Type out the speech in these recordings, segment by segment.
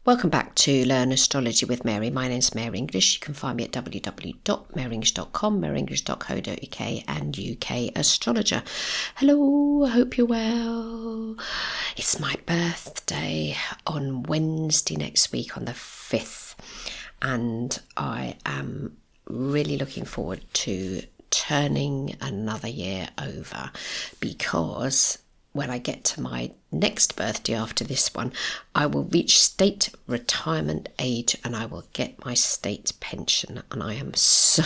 Welcome back to Learn Astrology with Mary. My name's Mary English. You can find me at www.maryenglish.com, maryenglish.co.uk and UK Astrologer. Hello, I hope you're well. It's my birthday on Wednesday next week on the 5th, and I am really looking forward to turning another year over, because when I get to my next birthday after this one, I will reach state retirement age and I will get my state pension. And I am so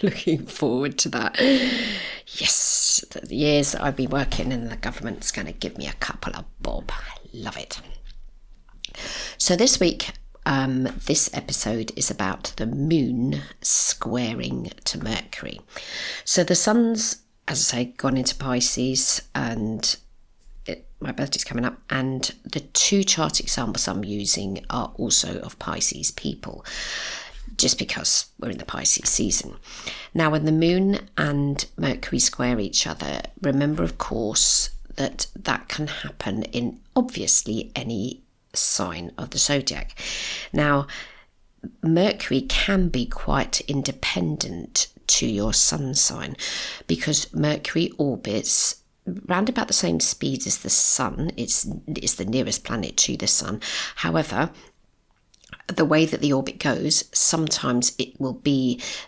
looking forward to that. Yes, the years that I've been working in the government's going to give me a couple of bob. I love it. So this week, this episode is about the moon squaring to Mercury. So the sun's, as I say, gone into Pisces, and my birthday's coming up, and the two chart examples I'm using are also of Pisces people, just because we're in the Pisces season. Now, when the moon and Mercury square each other, remember, of course, that can happen in obviously any sign of the zodiac. Now, Mercury can be quite independent to your sun sign, because Mercury orbits round about the same speed as the sun. It's the nearest planet to the sun. However, the way that the orbit goes, sometimes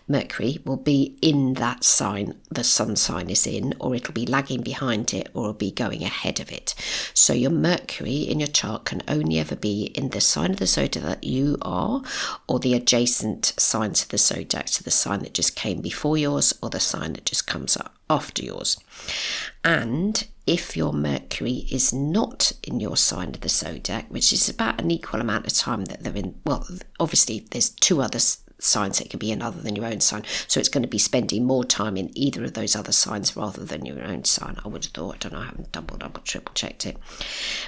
Mercury will be in that sign the sun sign is in, or it'll be lagging behind it, or it'll be going ahead of it. So your Mercury in your chart can only ever be in the sign of the zodiac that you are, or the adjacent sign to the zodiac, so the sign that just came before yours, or the sign that just comes up after yours. And if your Mercury is not in your sign of the zodiac, which is about an equal amount of time that they're in, well, obviously there's two other signs that can be in other than your own sign, so it's going to be spending more time in either of those other signs rather than your own sign, I would have thought. I don't know, I haven't double triple checked it,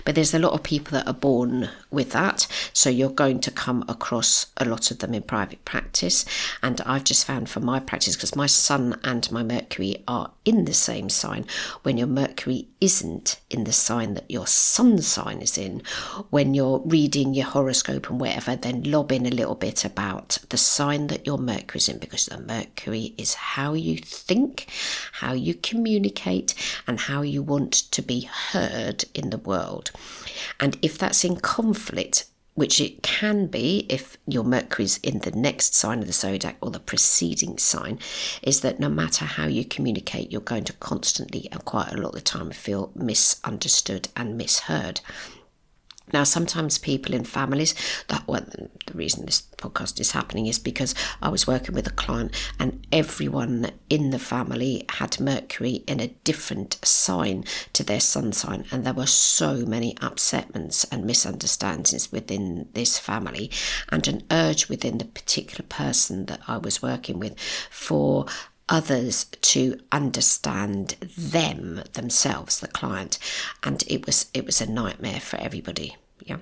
but there's a lot of people that are born with that, so you're going to come across a lot of them in private practice. And I've just found from my practice, because my sun and my Mercury are in the same sign, when your Mercury isn't in the sign that your sun sign is in, when you're reading your horoscope and whatever, then lob in a little bit about the sign that your Mercury is in, because the Mercury is how you think, how you communicate, and how you want to be heard in the world. And if that's in conflict, which it can be if your Mercury's in the next sign of the zodiac or the preceding sign, is that no matter how you communicate, you're going to constantly and quite a lot of the time feel misunderstood and misheard. Now, sometimes people in families, the reason this podcast is happening is because I was working with a client and everyone in the family had Mercury in a different sign to their sun sign, and there were so many upsetments and misunderstandings within this family, and an urge within the particular person that I was working with for others to understand themselves, the client, and it was a nightmare for everybody. Yeah,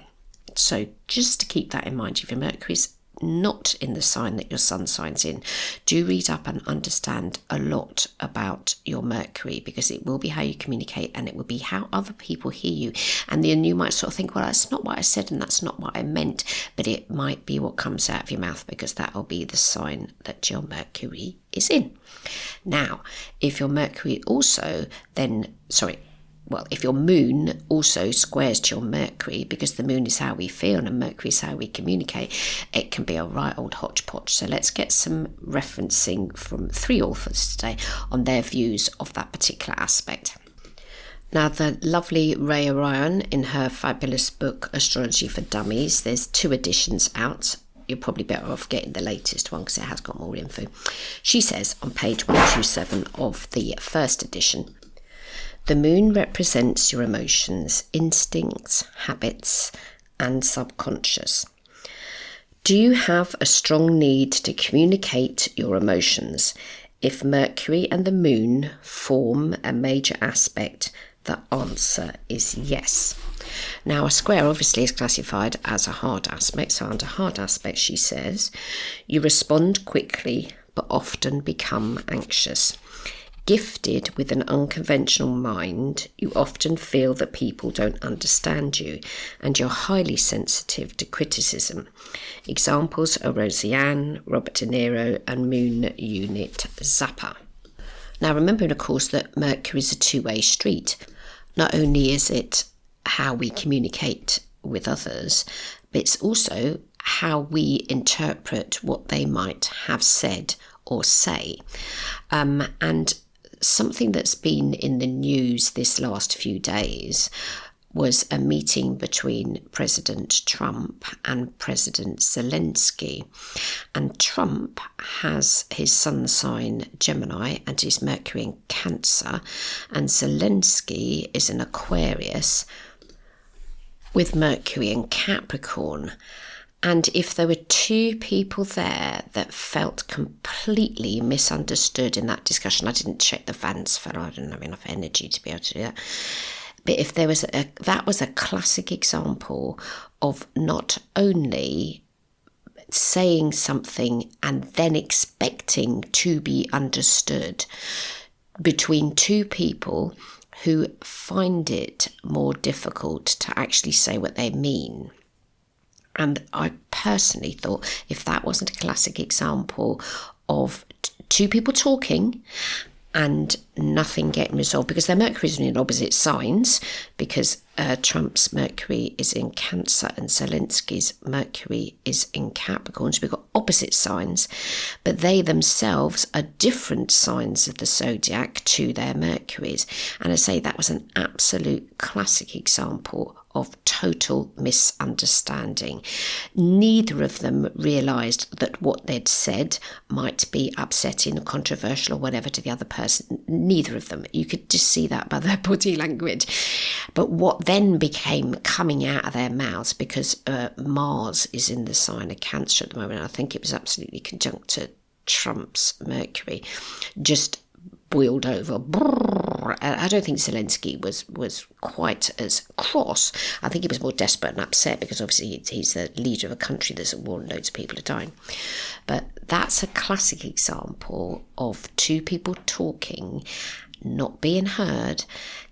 so just to keep that in mind, if your Mercury's not in the sign that your sun sign's in, do read up and understand a lot about your Mercury, because it will be how you communicate, and it will be how other people hear you. And then you might sort of think, well, that's not what I said and that's not what I meant, but it might be what comes out of your mouth, because that will be the sign that your Mercury is in. Now, if your Mercury if your moon also squares to your Mercury, because the moon is how we feel and Mercury is how we communicate, it can be a right old hodgepodge. So let's get some referencing from 3 authors today on their views of that particular aspect. Now, the lovely Ray Orion, in her fabulous book Astrology for Dummies, there's 2 editions out. You're probably better off getting the latest one because it has got more info. She says on page 127 of the first edition, the moon represents your emotions, instincts, habits, and subconscious. Do you have a strong need to communicate your emotions? If Mercury and the moon form a major aspect, the answer is yes. Now, a square obviously is classified as a hard aspect. So under hard aspect, she says, you respond quickly but often become anxious. gifted with an unconventional mind, you often feel that people don't understand you, and you're highly sensitive to criticism. Examples are Roseanne, Robert De Niro, and Moon Unit Zappa. Now, remembering, of course, that Mercury is a two-way street. Not only is it how we communicate with others, but it's also how we interpret what they might have said or say. And something that's been in the news this last few days was a meeting between President Trump and President Zelensky. And Trump has his sun sign Gemini and his Mercury in Cancer, and Zelensky is an Aquarius with Mercury in Capricorn. And if there were two people there that felt completely misunderstood in that discussion, I didn't check the fans fellow, I didn't have enough energy to be able to do that. But if there was that was a classic example of not only saying something and then expecting to be understood between two people who find it more difficult to actually say what they mean. And I personally thought if that wasn't a classic example of two people talking and nothing getting resolved, because their Mercury is in opposite signs, because Trump's Mercury is in Cancer and Zelensky's Mercury is in Capricorn. So we've got opposite signs, but they themselves are different signs of the zodiac to their Mercuries. And I say that was an absolute classic example of total misunderstanding. Neither of them realised that what they'd said might be upsetting or controversial or whatever to the other person. Neither of them. You could just see that by their body language. But what then became coming out of their mouths, because Mars is in the sign of Cancer at the moment, I think it was absolutely conjunct to Trump's Mercury, just boiled over. I don't think Zelensky was quite as cross. I think he was more desperate and upset because obviously he's the leader of a country that's at war and loads of people are dying. But that's a classic example of two people talking, not being heard,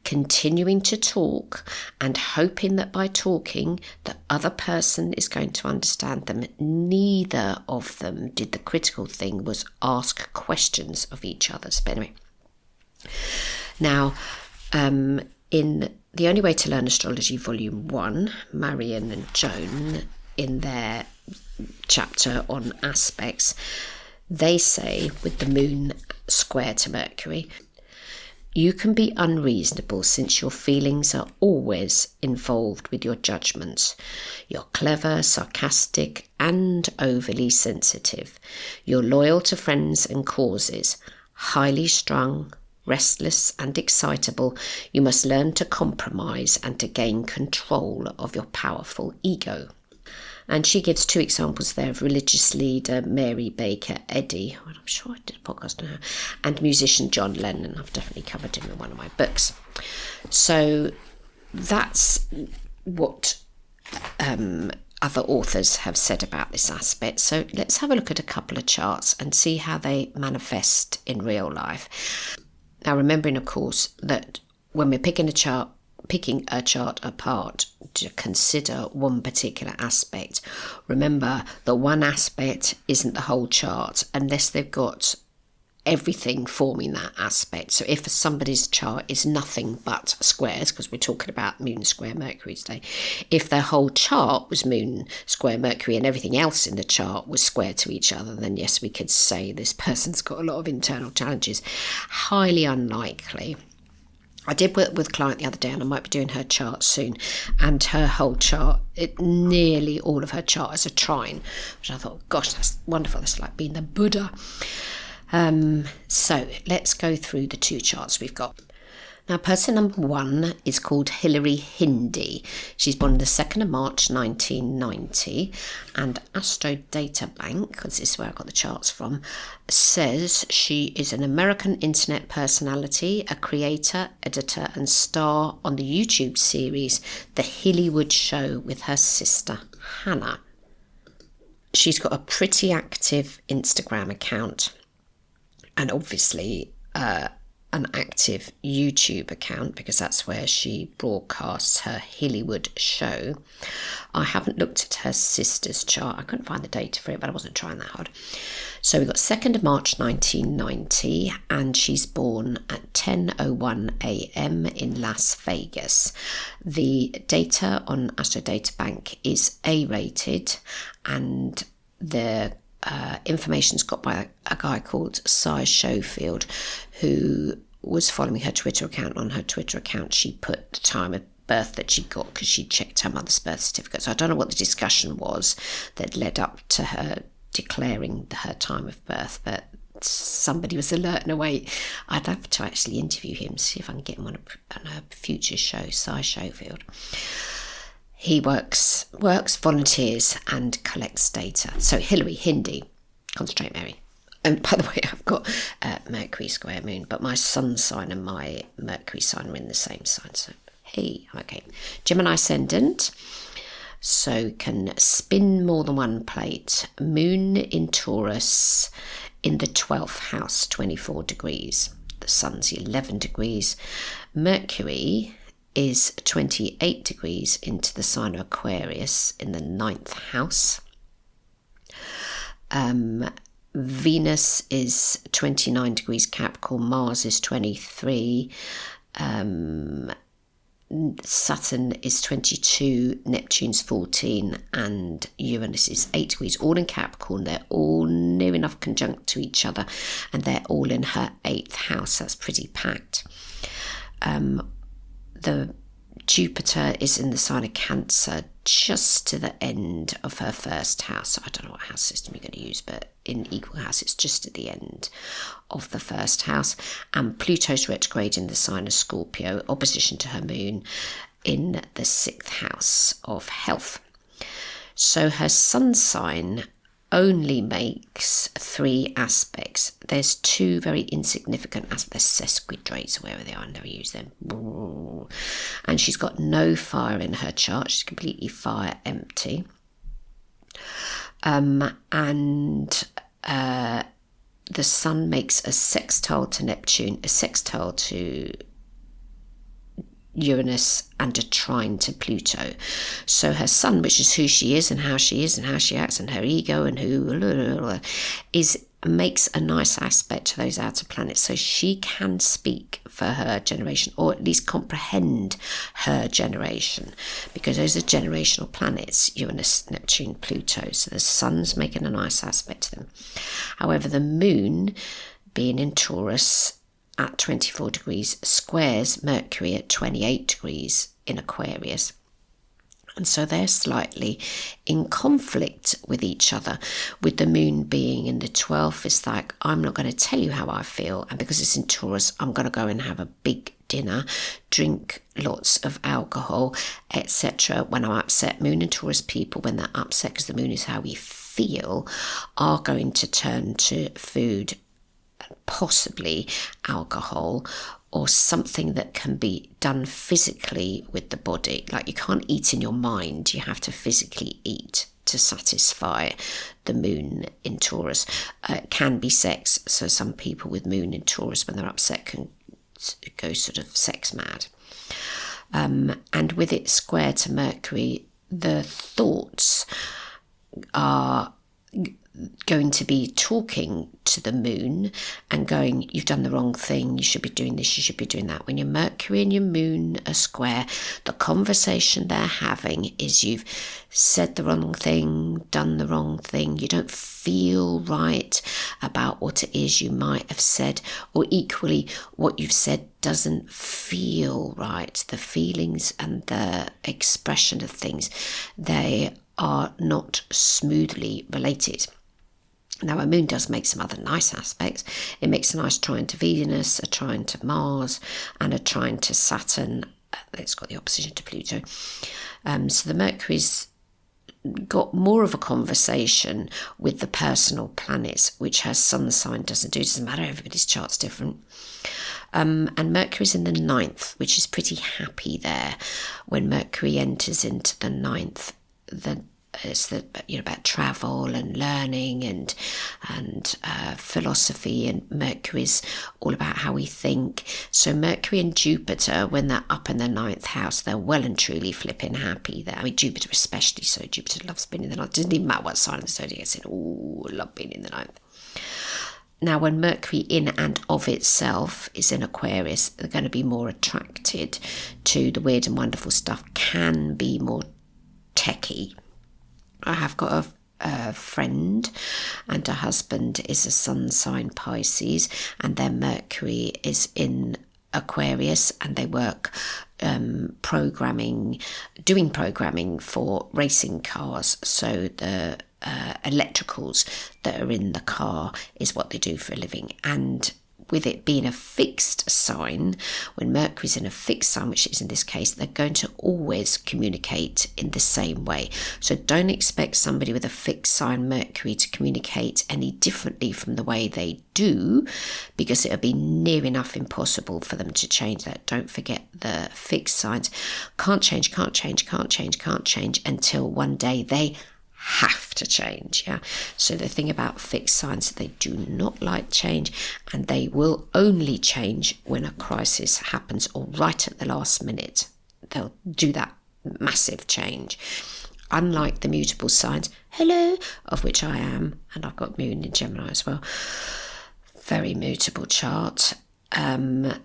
continuing to talk and hoping that by talking the other person is going to understand them. Neither of them did the critical thing, was ask questions of each other. But anyway, now in The Only Way to Learn Astrology Volume 1, Marion and Joan, in their chapter on aspects, they say with the moon square to Mercury, you can be unreasonable since your feelings are always involved with your judgments. You're clever, sarcastic, and overly sensitive. You're loyal to friends and causes, highly strung, restless and excitable. You must learn to compromise and to gain control of your powerful ego. And she gives two examples there of religious leader Mary Baker Eddy, I'm sure I did a podcast on her, and musician John Lennon. I've definitely covered him in one of my books. So that's what other authors have said about this aspect. So let's have a look at a couple of charts and see how they manifest in real life. Now, remembering, of course, that when we're picking a chart apart to consider one particular aspect, remember that one aspect isn't the whole chart unless they've got everything forming that aspect. So if somebody's chart is nothing but squares, because we're talking about moon square Mercury today, if their whole chart was moon square Mercury and everything else in the chart was square to each other, then yes, we could say this person's got a lot of internal challenges. Highly unlikely. I did work with a client the other day, and I might be doing her chart soon, and her whole chart, nearly all of her chart is a trine, which I thought, gosh, that's wonderful. That's like being the Buddha. So let's go through the two charts we've got. Now, person number one is called Hilary Hindi. She's born the 2nd of March 1990, and Astro Data Bank, because this is where I got the charts from, says she is an American internet personality, a creator, editor and star on the YouTube series The Hillywood Show with her sister Hannah. She's got a pretty active Instagram account, and obviously a an active YouTube account because that's where she broadcasts her Hollywood show. I haven't looked at her sister's chart. I couldn't find the data for it, but I wasn't trying that hard. So we've got 2nd of March 1990, and she's born at 10:01 a.m. in Las Vegas. The data on Astro Data Bank is A-rated, and the information's got by a guy called Cy Schofield, who was following her Twitter account. On her Twitter account, she put the time of birth that she got because she checked her mother's birth certificate. So I don't know what the discussion was that led up to her declaring her time of birth, but somebody was alerting away. I'd love to actually interview him, see if I can get him on a future show. Cy Schofield. He works, volunteers, and collects data. So Hillary, Hindi, concentrate, Mary. And by the way, I've got Mercury square moon, but my sun sign and my Mercury sign are in the same sign. So, hey, okay. Gemini ascendant, so can spin more than one plate. Moon in Taurus in the 12th house, 24 degrees. The sun's 11 degrees. Mercury is 28 degrees into the sign of Aquarius in the 9th house. Venus is 29 degrees Capricorn, Mars is 23, Saturn is 22, Neptune's 14, and Uranus is 8 degrees, all in Capricorn. They're all near enough conjunct to each other, and they're all in her 8th house. That's pretty packed. The Jupiter is in the sign of Cancer, just to the end of her 1st house. I don't know what house system you're going to use, but in equal house, it's just at the end of the 1st house. And Pluto's retrograde in the sign of Scorpio, opposition to her moon in the 6th house of health. So her sun sign only makes 3 aspects. There's 2 very insignificant aspects. There's sesquidrates, wherever they are, I never use them. And she's got no fire in her chart. She's completely fire empty. The sun makes a sextile to Neptune, a sextile to Uranus, and a trine to Pluto. So her sun, which is who she is and how she acts and her ego and makes a nice aspect to those outer planets, so she can speak for her generation, or at least comprehend her generation, because those are generational planets, Uranus, Neptune, Pluto. So the sun's making a nice aspect to them. However, the moon, being in Taurus at 24 degrees, squares Mercury at 28 degrees in Aquarius. And so they're slightly in conflict with each other. With the moon being in the 12th, it's like, I'm not going to tell you how I feel. And because it's in Taurus, I'm going to go and have a big dinner, drink lots of alcohol, etc. When I'm upset, moon and Taurus people, when they're upset, because the moon is how we feel, are going to turn to food, possibly alcohol, or something that can be done physically with the body. Like, you can't eat in your mind, you have to physically eat to satisfy the moon in Taurus. It can be sex, so some people with moon in Taurus, when they're upset, can go sort of sex mad. And with it square to Mercury, the thoughts are going to be talking to the moon and going, you've done the wrong thing, you should be doing this, you should be doing that. When your Mercury and your moon are square, the conversation they're having is, you've said the wrong thing, done the wrong thing, you don't feel right about what it is you might have said, or equally what you've said doesn't feel right. The feelings and the expression of things, they are not smoothly related. Now, a moon does make some other nice aspects. It makes a nice trine to Venus, a trine to Mars, and a trine to Saturn. It's got the opposition to Pluto. So the Mercury's got more of a conversation with the personal planets, which her sun sign doesn't do. It doesn't matter, everybody's chart's different. And Mercury's in the 9th, which is pretty happy there. When Mercury enters into the 9th, it's the, about travel and learning and philosophy, and Mercury's all about how we think. So Mercury and Jupiter, when they're up in the 9th house, they're well and truly flipping happy there. I mean, Jupiter especially so. Jupiter loves being in the 9th. It doesn't even matter what sign of the zodiac it's in. Oh, I love being in the 9th. Now, when Mercury in and of itself is in Aquarius, they're going to be more attracted to the weird and wonderful stuff, can be more techie. I have got a friend, and her husband is a sun sign Pisces, and their Mercury is in Aquarius, and they work doing programming for racing cars. So the electricals that are in the car is what they do for a living. And with it being a fixed sign, when Mercury's in a fixed sign, which is in this case, they're going to always communicate in the same way. So don't expect somebody with a fixed sign Mercury to communicate any differently from the way they do, because it'll be near enough impossible for them to change that. Don't forget, the fixed signs can't change until one day they have to change. Yeah, so the thing about fixed signs, they do not like change, and they will only change when a crisis happens or right at the last minute. They'll do that massive change, unlike the mutable signs, hello, of which I am, and I've got moon in Gemini as well. Very mutable chart. I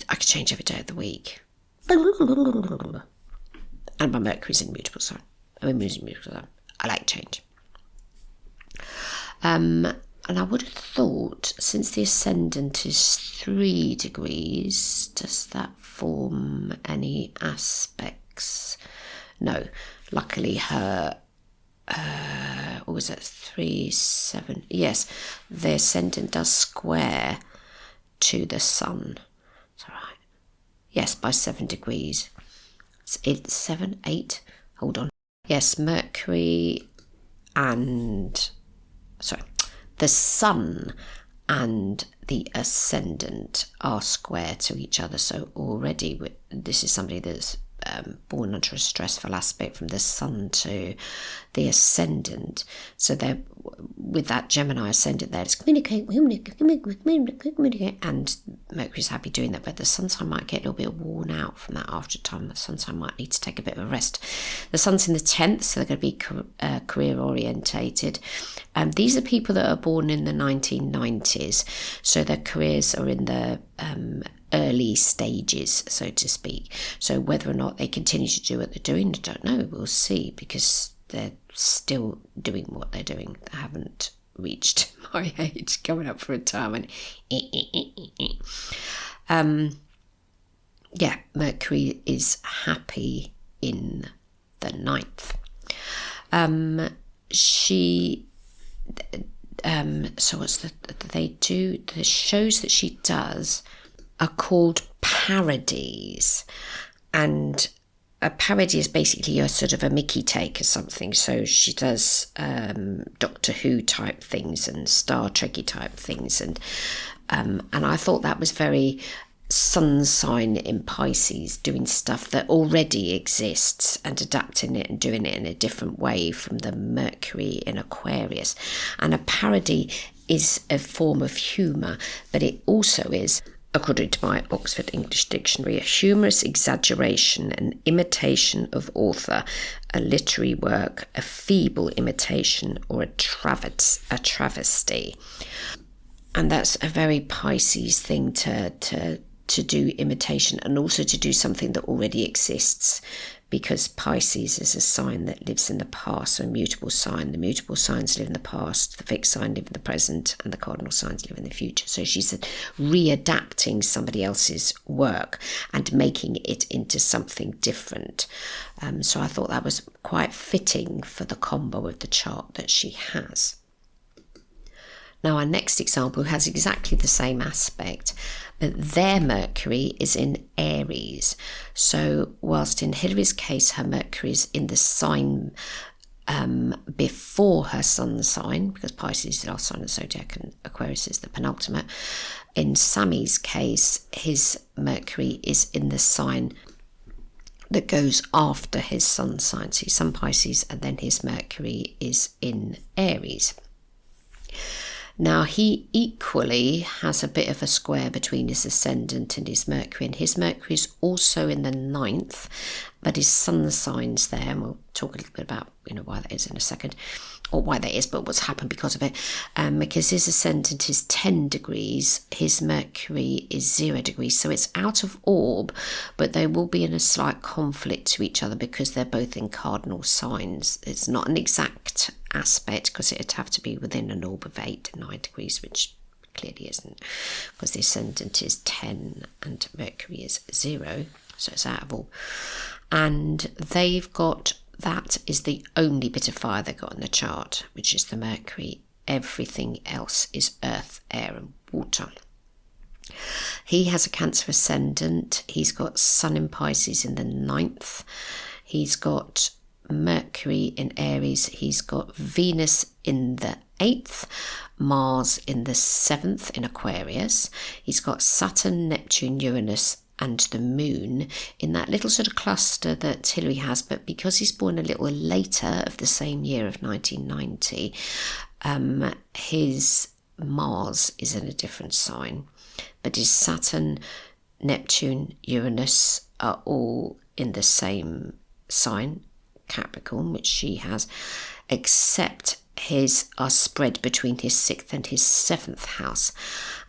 could change every day of the week, and my Mercury's in mutable sign. I like change. And I would have thought, since the ascendant is 3 degrees, does that form any aspects? No. Luckily her, what was it, 3, 7? Yes, the ascendant does square to the sun. It's all right. Yes, by 7 degrees. It's 7, 8. Hold on. Yes, Mercury and, the sun and the ascendant are square to each other. So already this is somebody that's born under a stressful aspect from the sun to the ascendant. So they're, with that Gemini ascendant there, it's communicate, and Mercury's happy doing that, but the sun sign might get a little bit worn out from that after time. The sun sign might need to take a bit of a rest. The sun's in the 10th, so they're going to be career orientated. These are people that are born in the 1990s, so their careers are in the early stages, so to speak. So whether or not they continue to do what they're doing, I don't know. We'll see, because they're still doing what they're doing. They haven't reached my age, coming up for retirement. Mercury is happy in the 9th. So what's they do? The shows that she does are called parodies, and a parody is basically a sort of a Mickey take or something. So she does Doctor Who type things and Star Trekky type things, and I thought that was very sun sign in Pisces, doing stuff that already exists and adapting it and doing it in a different way from the Mercury in Aquarius. And a parody is a form of humour, but it also is, according to my Oxford English Dictionary, a humorous exaggeration, an imitation of author, a literary work, a feeble imitation, or a travesty. And that's a very Pisces thing to do, imitation, and also to do something that already exists, because Pisces is a sign that lives in the past, so a mutable sign. The mutable signs live in the past, the fixed sign live in the present, and the cardinal signs live in the future. So she's readapting somebody else's work and making it into something different. So I thought that was quite fitting for the combo of the chart that she has. Now, our next example has exactly the same aspect, but their Mercury is in Aries. So whilst in Hillary's case, her Mercury is in the sign before her sun sign, because Pisces is the last sign of the zodiac and Aquarius is the penultimate. In Sami's case, his Mercury is in the sign that goes after his sun sign. So his sun Pisces, and then his Mercury is in Aries. Now, he equally has a bit of a square between his ascendant and his Mercury, and his Mercury is also in the 9th, but his sun sign's there, and we'll talk a little bit about why that is in a second, or why that is, but what's happened because of it. Because his ascendant is 10 degrees, his Mercury is 0 degrees, so it's out of orb, but they will be in a slight conflict to each other because they're both in cardinal signs. It's not an exact aspect because it'd have to be within an orb of 8 to 9 degrees, which clearly isn't, because the ascendant is 10 and Mercury is 0, so it's out of orb. And they've got, that is the only bit of fire they've got in the chart, which is the Mercury. Everything else is earth, air and water. He has a Cancer ascendant. He's got Sun in Pisces in the 9th. He's got Mercury in Aries. He's got Venus in the 8th, Mars in the 7th in Aquarius. He's got Saturn, Neptune, Uranus and the Moon in that little sort of cluster that Hilary has, but because he's born a little later of the same year of 1990, his Mars is in a different sign, but his Saturn, Neptune, Uranus are all in the same sign, Capricorn, which she has, except his are spread between his 6th and his 7th house,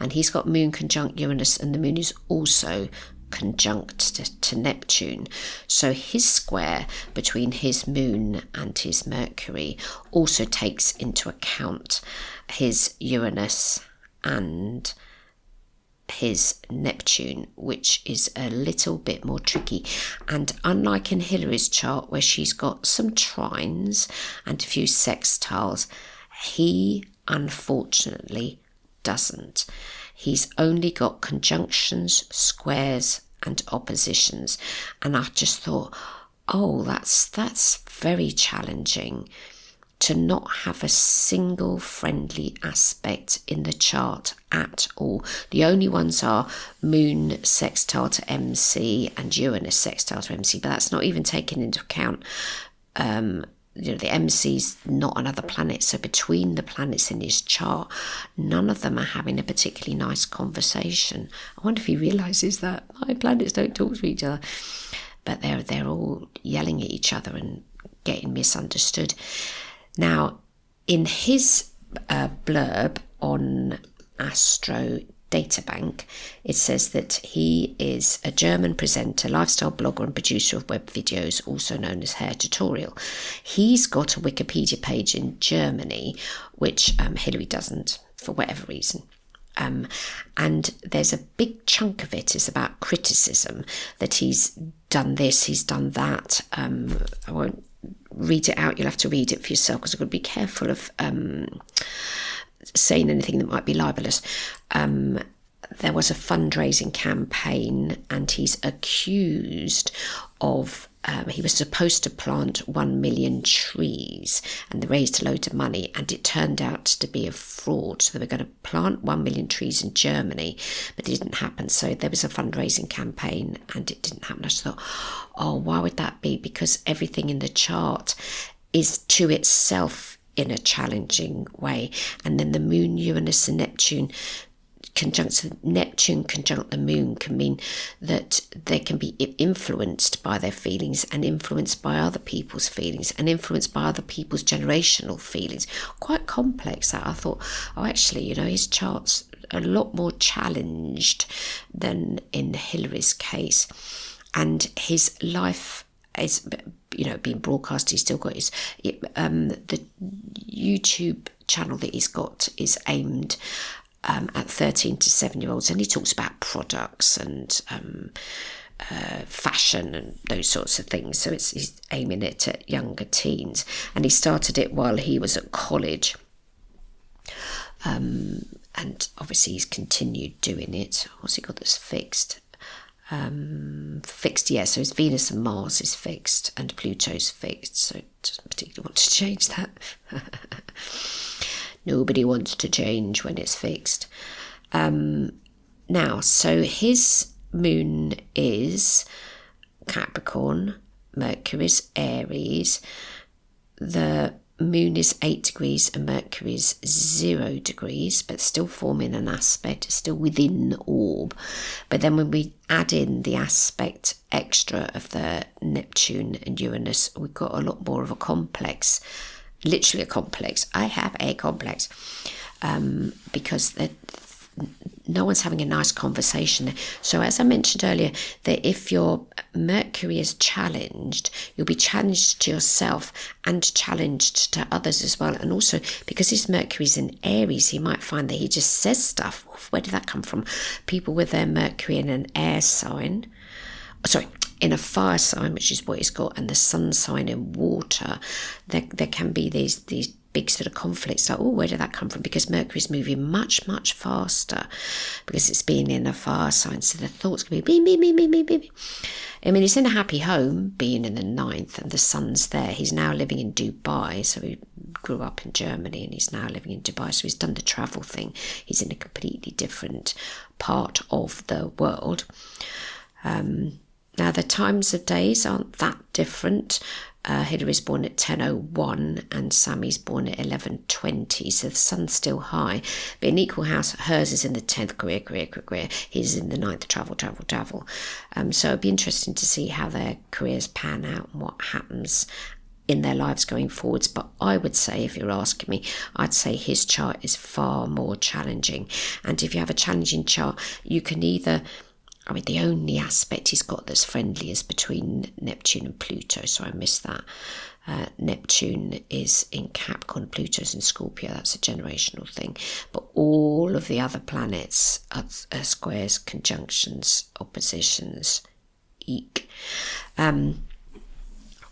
and he's got Moon conjunct Uranus, and the Moon is also conjunct to Neptune, so his square between his Moon and his Mercury also takes into account his Uranus and his Neptune, which is a little bit more tricky. And unlike in Hilary's chart, where she's got some trines and a few sextiles, he unfortunately doesn't. He's only got conjunctions, squares and oppositions, and I just thought, oh, that's very challenging to not have a single friendly aspect in the chart at all. The only ones are Moon sextile to MC and Uranus sextile to MC, but that's not even taken into account. The MC's not another planet, so between the planets in his chart, none of them are having a particularly nice conversation. I wonder if he realises that my planets don't talk to each other, but they're all yelling at each other and getting misunderstood. Now, in his blurb on Astro Databank, it says that he is a German presenter, lifestyle blogger and producer of web videos, also known as Hair Tutorial. He's got a Wikipedia page in Germany, which Hilary doesn't, for whatever reason. And there's a big chunk of it is about criticism, that he's done this, he's done that. I won't read it out, you'll have to read it for yourself, because I've got to be careful of saying anything that might be libelous. There was a fundraising campaign, and he's accused of he was supposed to plant 1 million trees, and they raised a load of money, and it turned out to be a fraud. So they were going to plant 1 million trees in Germany, but it didn't happen. So there was a fundraising campaign and it didn't happen. I just thought, oh, why would that be? Because everything in the chart is to itself in a challenging way. And then the Moon, Uranus and Neptune conjunct the Moon can mean that they can be influenced by their feelings and influenced by other people's feelings and influenced by other people's generational feelings. Quite complex that. I thought, oh, actually, his chart's a lot more challenged than in Hilary's case. And his life is, being broadcast. He's still got his, the YouTube channel that he's got is aimed at 13 to 7-year-olds, and he talks about products and fashion and those sorts of things. So he's aiming it at younger teens, and he started it while he was at college. And obviously he's continued doing it. What's he got that's fixed? Fixed, yeah, so his Venus and Mars is fixed and Pluto's fixed, so it doesn't particularly want to change that. Nobody wants to change when it's fixed. Now, so his Moon is Capricorn, Mercury's Aries, the Moon is 8 degrees and Mercury is 0 degrees, but still forming an aspect, still within the orb. But then when we add in the aspect extra of the Neptune and Uranus, we've got a lot more of a complex, literally a complex. I have a complex, because no one's having a nice conversation. So as I mentioned earlier, that if your Mercury is challenged, you'll be challenged to yourself and challenged to others as well. And also because his Mercury's in Aries, he might find that he just says stuff. Where did that come from? People with their Mercury in an air sign, in a fire sign, which is what he's got, and the sun sign in water, there can be these big sort of conflicts, like, where did that come from? Because Mercury's moving much, much faster because it's been in a fire sign. So the thoughts can be, me. I mean, he's in a happy home, being in the 9th, and the sun's there. He's now living in Dubai. So he grew up in Germany and he's now living in Dubai. So he's done the travel thing. He's in a completely different part of the world. Now, the times of days aren't that different. Hillary's born at 10:01 and Sami's born at 11:20, so the sun's still high. But in equal house, hers is in the 10th, career. His is in the 9th, travel. So it'd be interesting to see how their careers pan out and what happens in their lives going forwards. But I would say, if you're asking me, I'd say his chart is far more challenging. And if you have a challenging chart, you can either... the only aspect he's got that's friendly is between Neptune and Pluto, so I missed that. Neptune is in Capricorn, Pluto's in Scorpio. That's a generational thing. But all of the other planets are squares, conjunctions, oppositions. Eek.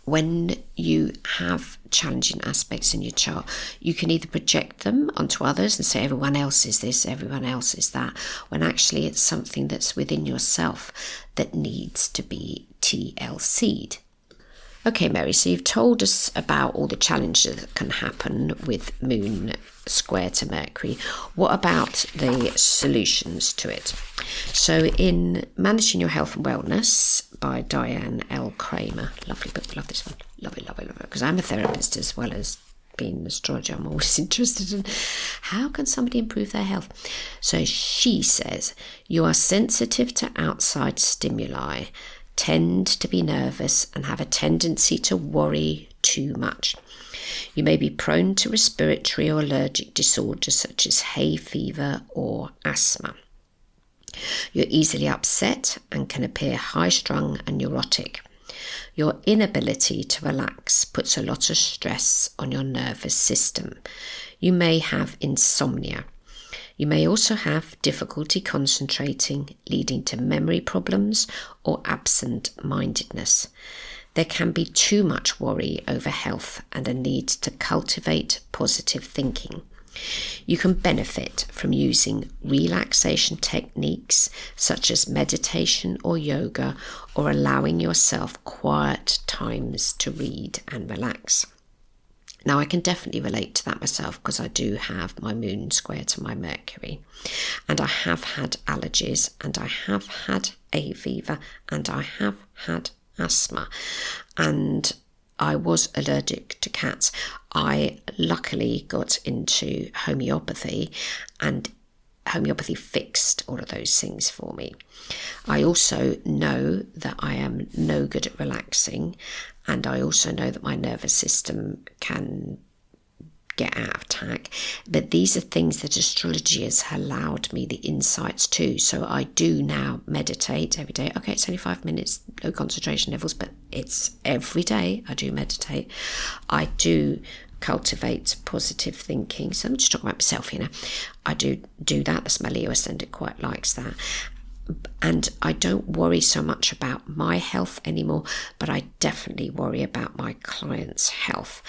When you have challenging aspects in your chart, you can either project them onto others and say everyone else is this, everyone else is that, when actually it's something that's within yourself that needs to be TLC'd. Okay, Mary, so you've told us about all the challenges that can happen with Moon square to Mercury. What about the solutions to it? So in Managing Your Health and Wellness by Diane L. Kramer, lovely book, love this one, love it, because I'm a therapist as well as being an astrologer. I'm always interested in how can somebody improve their health. So she says, you are sensitive to outside stimuli, tend to be nervous and have a tendency to worry too much. You may be prone to respiratory or allergic disorders such as hay fever or asthma. You're easily upset and can appear high-strung and neurotic. Your inability to relax puts a lot of stress on your nervous system. You may have insomnia. You may also have difficulty concentrating, leading to memory problems or absent-mindedness. There can be too much worry over health and a need to cultivate positive thinking. You can benefit from using relaxation techniques such as meditation or yoga, or allowing yourself quiet times to read and relax. Now, I can definitely relate to that myself because I do have my Moon square to my Mercury, and I have had allergies, and I have had hay fever, and I have had asthma, and I was allergic to cats. I luckily got into homeopathy, and homeopathy fixed all of those things for me. I also know that I am no good at relaxing, and I also know that my nervous system can get out of tack. But these are things that astrology has allowed me the insights to. So I do now meditate every day. Okay, it's only 5 minutes, low concentration levels, but it's every day I do meditate. I do cultivate positive thinking. So I'm just talking about myself, I do that. That's my Leo ascendant quite likes that. And I don't worry so much about my health anymore, but I definitely worry about my clients' health.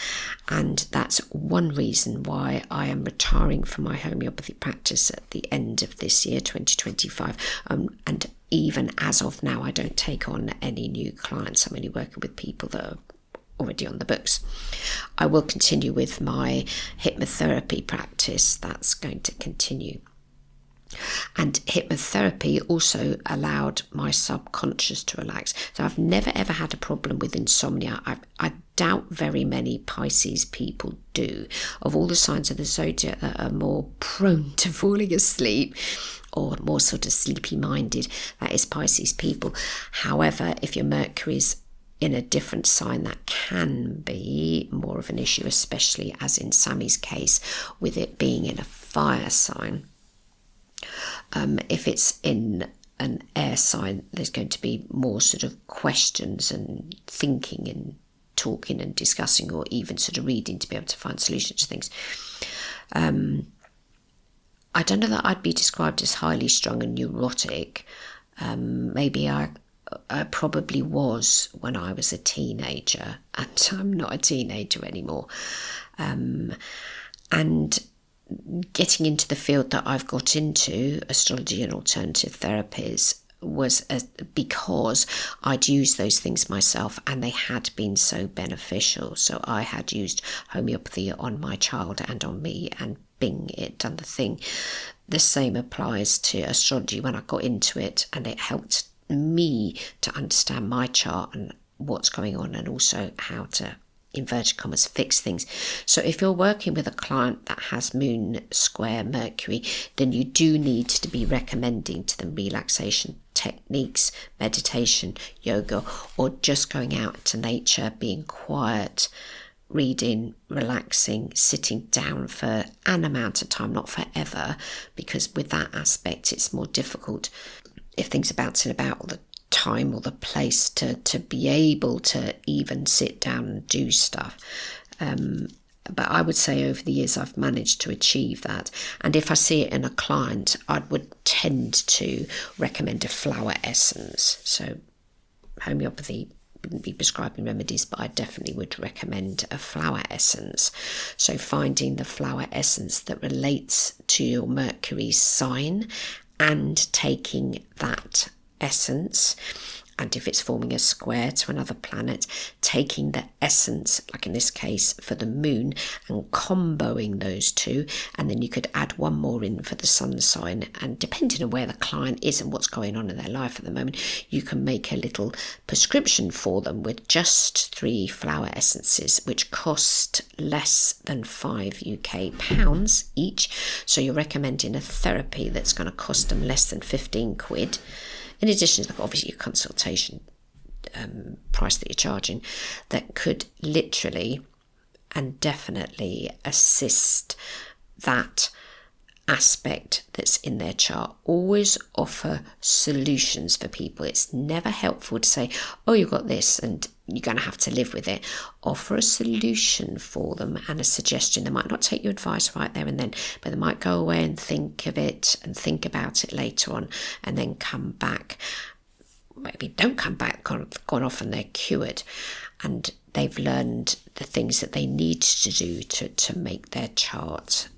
And that's one reason why I am retiring from my homeopathy practice at the end of this year, 2025. And even as of now, I don't take on any new clients. I'm only working with people that are already on the books. I will continue with my hypnotherapy practice. That's going to continue. And hypnotherapy also allowed my subconscious to relax. So I've never ever had a problem with insomnia. I doubt very many Pisces people do. Of all the signs of the zodiac that are more prone to falling asleep or more sort of sleepy minded, that is Pisces people. However, if your Mercury's in a different sign, that can be more of an issue, especially as in Sami's case, with it being in a fire sign. If it's in an air sign, there's going to be more sort of questions and thinking and talking and discussing, or even sort of reading to be able to find solutions to things. I don't know that I'd be described as highly strung and neurotic. Maybe I probably was when I was a teenager, and I'm not a teenager anymore. And getting into the field that I've got into, astrology and alternative therapies, was because I'd used those things myself and they had been so beneficial. So I had used homeopathy on my child and on me, and bing, it done the thing. The same applies to astrology when I got into it, and it helped me to understand my chart and what's going on, and also how to, inverted commas, fix things. So if you're working with a client that has moon square Mercury, then you do need to be recommending to them relaxation techniques, meditation, yoga, or just going out into nature, being quiet, reading, relaxing, sitting down for an amount of time, not forever, because with that aspect it's more difficult if things are bouncing about all the time or the place to be able to even sit down and do stuff. But I would say over the years I've managed to achieve that. And if I see it in a client, I would tend to recommend a flower essence. So homeopathy wouldn't be prescribing remedies, but I definitely would recommend a flower essence. So finding the flower essence that relates to your Mercury sign and taking that essence, and if it's forming a square to another planet, taking the essence, like in this case for the moon, and comboing those two, and then you could add one more in for the sun sign, and depending on where the client is and what's going on in their life at the moment, you can make a little prescription for them with just 3 flower essences, which cost less than £5 each. So you're recommending a therapy that's going to cost them less than 15 quid. In addition to obviously your consultation price that you're charging, that could literally and definitely assist that aspect that's in their chart. Always offer solutions for people. It's never helpful to say, oh, you've got this and you're going to have to live with it. Offer a solution for them and a suggestion. They might not take your advice right there and then, but they might go away and think of it and think about it later on, and then come back. Maybe don't come back, gone off and they're cured, and they've learned the things that they need to do to make their chart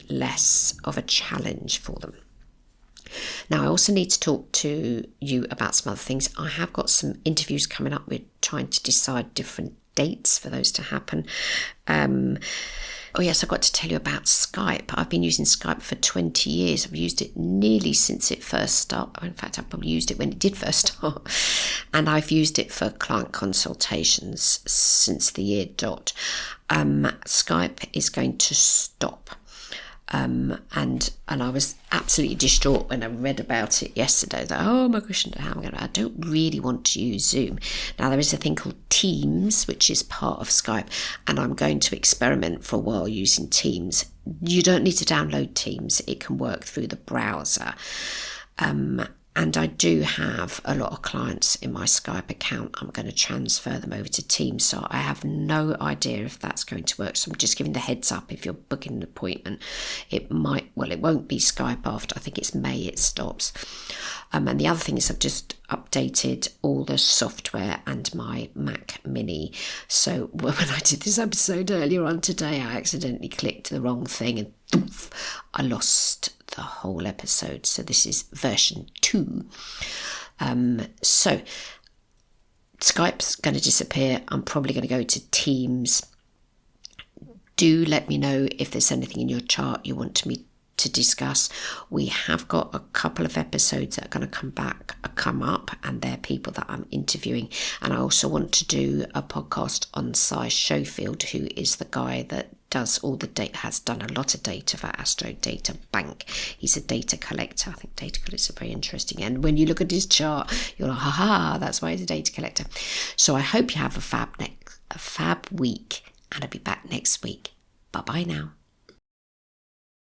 less of a challenge for them. Now, I also need to talk to you about some other things. I have got some interviews coming up. We're trying to decide different dates for those to happen. Oh yes, I got to tell you about Skype. I've been using Skype for 20 years. I've used it nearly since it first started. In fact, I probably used it when it did first start. And I've used it for client consultations since the year dot. Skype is going to stop. And I was absolutely distraught when I read about it yesterday, that, oh my gosh, I don't really want to use Zoom. Now, there is a thing called Teams, which is part of Skype, and I'm going to experiment for a while using Teams. You don't need to download Teams. It can work through the browser. And I do have a lot of clients in my Skype account. I'm going to transfer them over to Teams, so I have no idea if that's going to work. So I'm just giving the heads up if you're booking an appointment. It won't be Skype after, I think it's May it stops. And the other thing is I've just updated all the software and my Mac Mini. So when I did this episode earlier on today, I accidentally clicked the wrong thing and doof, I lost the whole episode. So this is version 2. So Skype's going to disappear. I'm probably going to go to Teams. Do let me know if there's anything in your chart you want me to discuss. We have got a couple of episodes that are going to come up, and they're people that I'm interviewing. And I also want to do a podcast on Si Schofield, who is the guy that does all the data, has done a lot of data for Astro Data Bank. He's a data collector. I think data collectors are very interesting, and when you look at his chart, you're like, haha, that's why he's a data collector. So I hope you have a fab week, and I'll be back next week. Bye bye now.